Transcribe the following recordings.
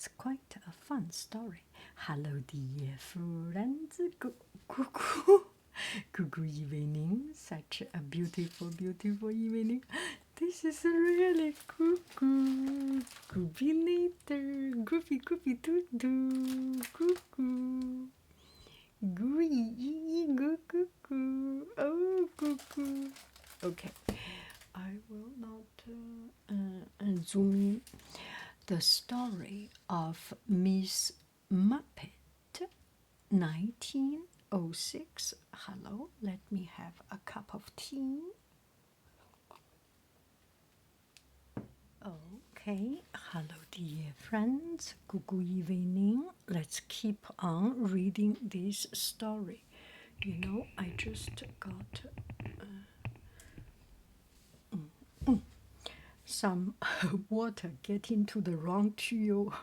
It's quite a fun story. Hello, dear friends. Good evening. Such a beautiful, beautiful evening. This is really cuckoo. Groovy later. Groovy, groovy, doo doo. Cuckoo. Gooey, goo, cuckoo. Oh, cuckoo. Okay, I will not zoom in. The story of Miss Moppet, 1906. Hello, let me have a cup of tea. Okay, hello, dear friends. Good evening. Let's keep on reading this story. You know, I just got some water get into the wrong tuyau,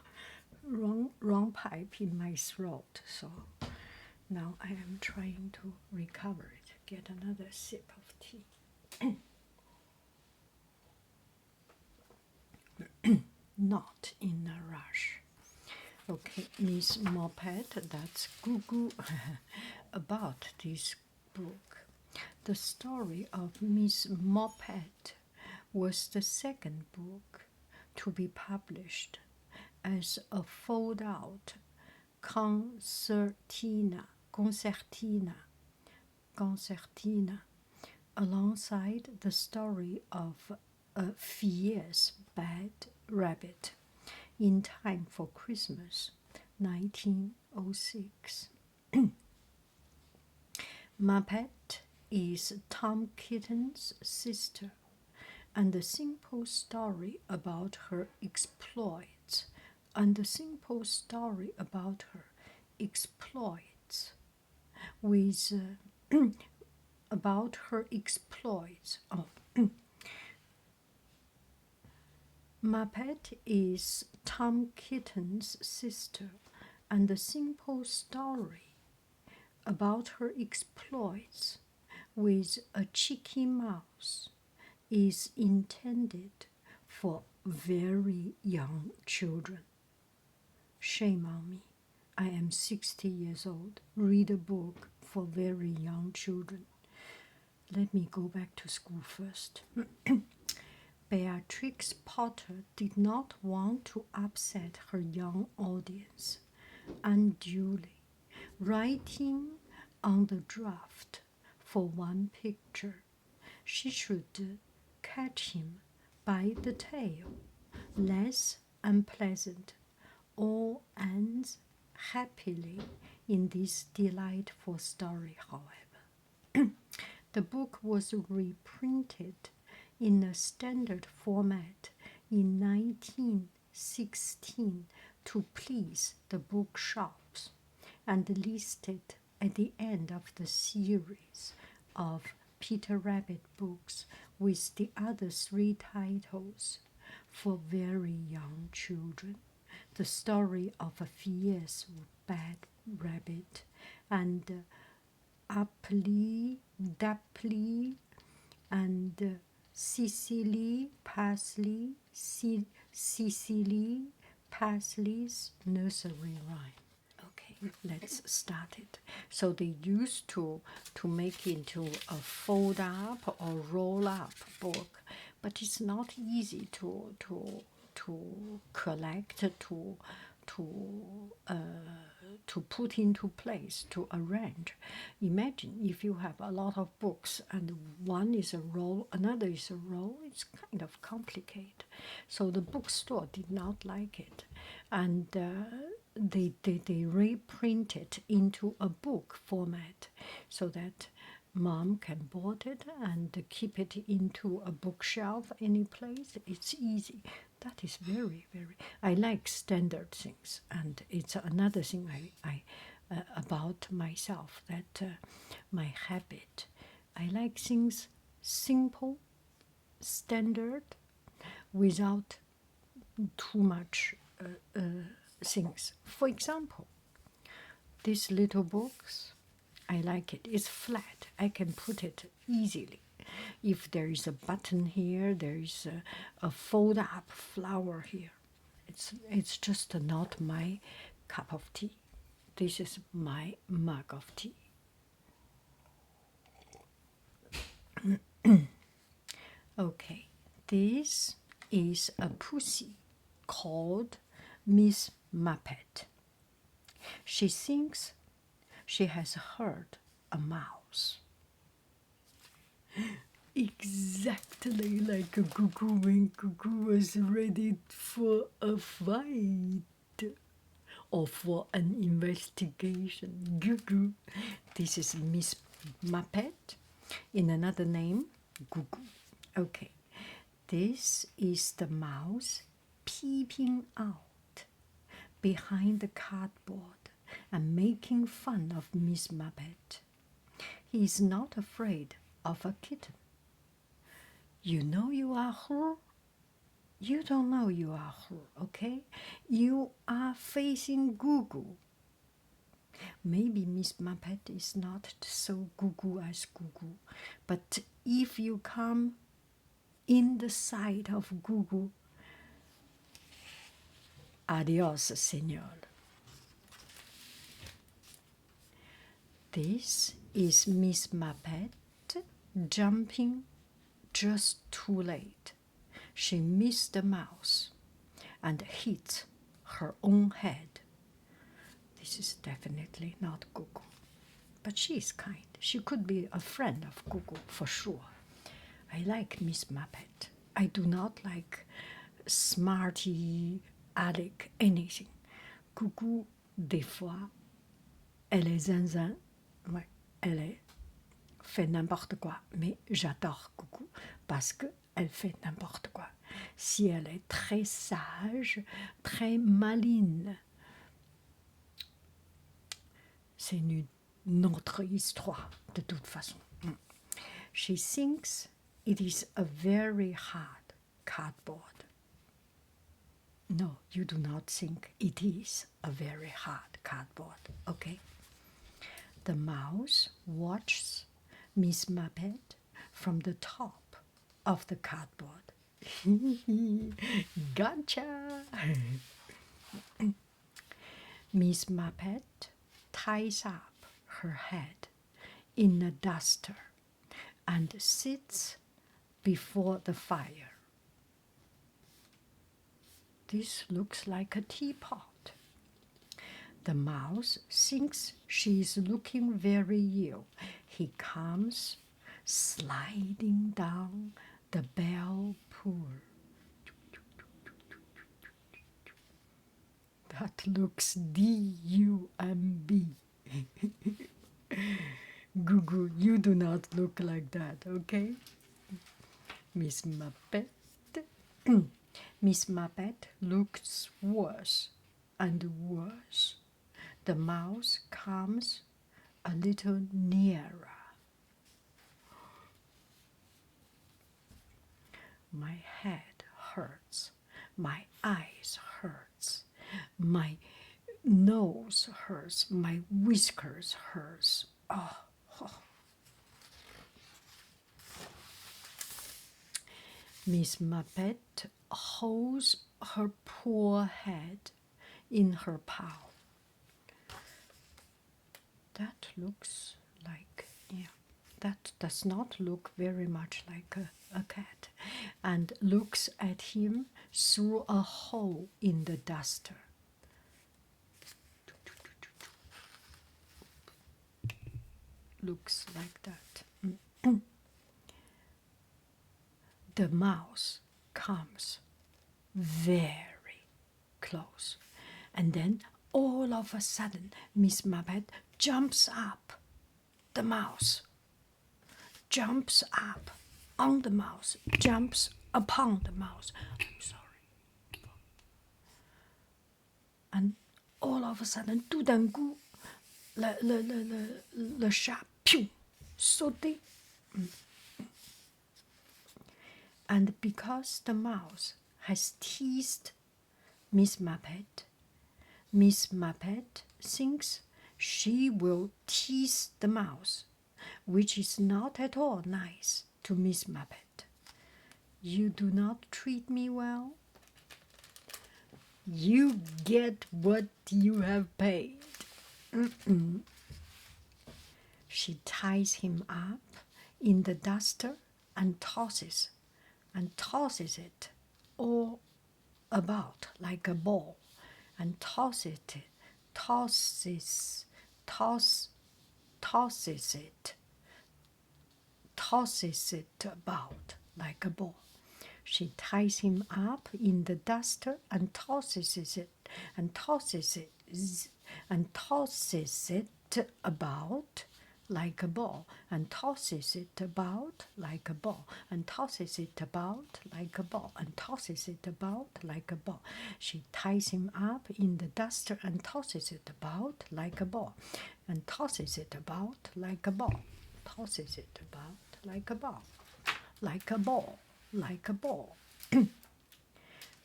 wrong pipe in my throat. So now I am trying to recover it. Get another sip of tea. Not in a rush. Okay, Miss Moppet, that's Goo about this book. The story of Miss Moppet was the second book to be published as a fold-out concertina, alongside the story of a fierce bad rabbit in time for Christmas, 1906. Moppet is Tom Kitten's sister, and the simple story about her exploits, with about her exploits. Moppet is Tom Kitten's sister, and the simple story about her exploits with a cheeky mouse is intended for very young children. Shame on me. I am 60 years old. Read a book for very young children. Let me go back to school first. Beatrix Potter did not want to upset her young audience unduly, writing on the draft for one picture. She should catch him by the tail. Less unpleasant. All ends happily in this delightful story, however. The book was reprinted in a standard format in 1916 to please the bookshops, and listed at the end of the series of Peter Rabbit books with the other three titles for very young children. The story of a fierce bad rabbit, and Upply, Dapply, and Cecily Parsley's nursery rhyme. Okay, let's start it. So they used to make into a fold up or roll up book, but it's not easy to collect, to put into place, to arrange. Imagine if you have a lot of books and one is a roll, another is a roll, it's kind of complicated. So the bookstore did not like it, and they reprint it into a book format so that mom can bought it and keep it into a bookshelf any place. It's easy. That is very, very. I like standard things, and it's another thing I about myself, that my habit. I like things simple, standard, without too much things. For example, these little books, I like it. It's flat. I can put it easily. If there is a button here, there is a fold-up flower here. It's just not my cup of tea. This is my mug of tea. Okay, this is a pussy called Miss Moppet. She thinks she has heard a mouse. Exactly like a cuckoo when cuckoo was ready for a fight or for an investigation. Goo. This is Miss Moppet. In another name, Goo. Okay, this is the mouse peeping out behind the cardboard and making fun of Miss Moppet. He is not afraid of a kitten. You know you are her? You don't know you are her, okay? You are facing Goo. Maybe Miss Moppet is not so Goo as Goo, but if you come in the sight of Goo, adios, senor. This is Miss Moppet jumping just too late. She missed the mouse and hit her own head. This is definitely not Goo, but she is kind. She could be a friend of Goo for sure. I like Miss Moppet. I do not like smarty, Alec, anything. Goo, des fois, elle est zinzin. Ouais, elle fait n'importe quoi. Mais j'adore Goo parce qu'elle fait n'importe quoi. Si elle est très sage, très maligne, c'est une autre histoire de toute façon. She thinks it is a very hard cardboard. No, you do not think it is a very hard cardboard, okay? The mouse watches Miss Moppet from the top of the cardboard. Gotcha! Miss Moppet ties up her head in a duster and sits before the fire. This looks like a teapot. The mouse thinks she is looking very ill. He comes sliding down the bell pull. That looks D-U-M-B. Goo, you do not look like that, okay? Miss Moppet. Miss Moppet looks worse and worse. The mouse comes a little nearer. My head hurts. My eyes hurts. My nose hurts. My whiskers hurts. Oh. Miss Moppet holds her poor head in her paw. That looks like, that does not look very much like a cat, and looks at him through a hole in the duster. Looks like that. The mouse comes very close, and then all of a sudden Miss Moppet jumps up. The mouse jumps up on the mouse, jumps upon the mouse. I'm sorry. And all of a sudden, tout d'un coup, le chat, piou, sauté. And because the mouse has teased Miss Moppet thinks she will tease the mouse, which is not at all nice to Miss Moppet. You do not treat me well. You get what you have paid. She ties him up in the duster and tosses it all about like a ball, and tosses it about like a ball. She ties him up in the duster and tosses it about like a ball, and tosses it about like a ball, and tosses it about like a ball, and tosses it about like a ball. She ties him up in the duster and tosses it about like a ball, and tosses it about like a ball, tosses it about like a ball, like a ball, like a ball.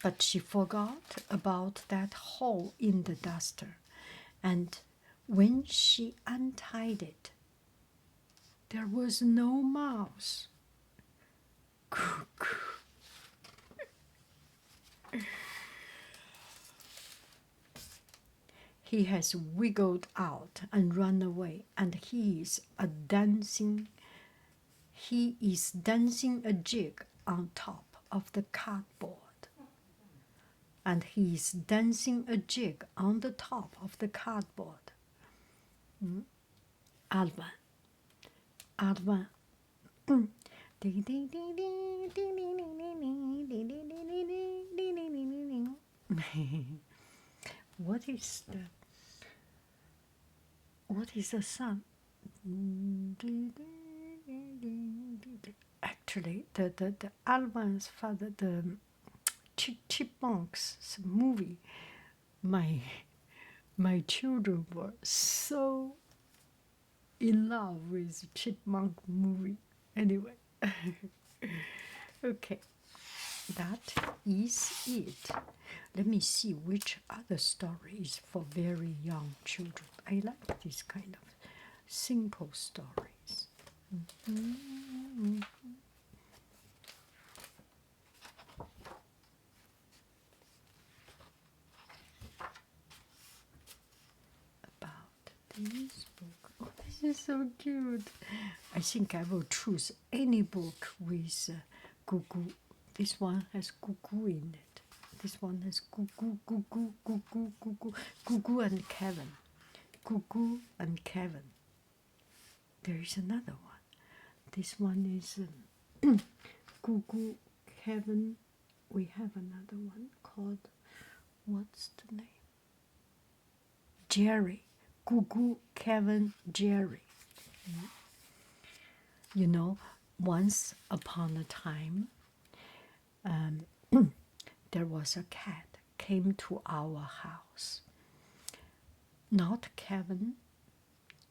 But she forgot about that hole in the duster, and when she untied it, there was no mouse. He has wiggled out and run away, and he is dancing a jig on top of the cardboard. And he is dancing a jig on the top of the cardboard. Alvin. What is the song? Actually, the Alvin's father, the Chipmunks movie, my children were so in love with Chipmunk movie. Anyway, okay, that is it. Let me see which other story is for very young children. I like this kind of simple stories. About this book. Oh, this is so cute. I think I will choose any book with Gugu. This one has Gugu in it. This one has Gugu and Kevin. Gugu and Kevin. There is another one. This one is Gugu, Kevin. We have another one called, what's the name? Jerry. Gugu, Kevin, Jerry. You know, once upon a time, there was a cat came to our house. Not Kevin.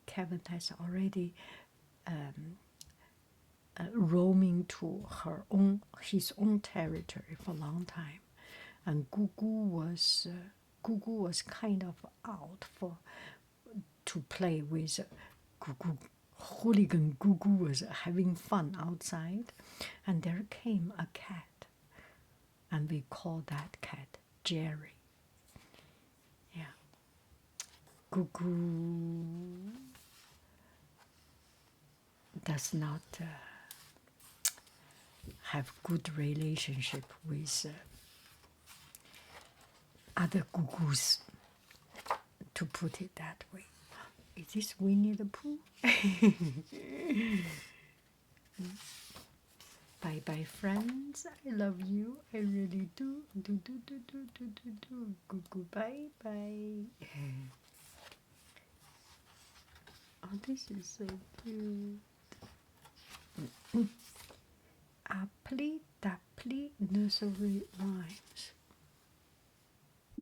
Kevin has already roaming to his own territory for a long time, and Gugu was kind of out to play with Gugu. Hooligan Gugu was having fun outside, and there came a cat, and we call that cat Jerry. Yeah, Gugu does not have good relationship with other Gugus, to put it that way. Is this Winnie the Pooh? Bye bye, friends. I love you. I really do. Do. Gugu, bye bye. Oh, this is so cute. Apply, dapply, nursery rhymes.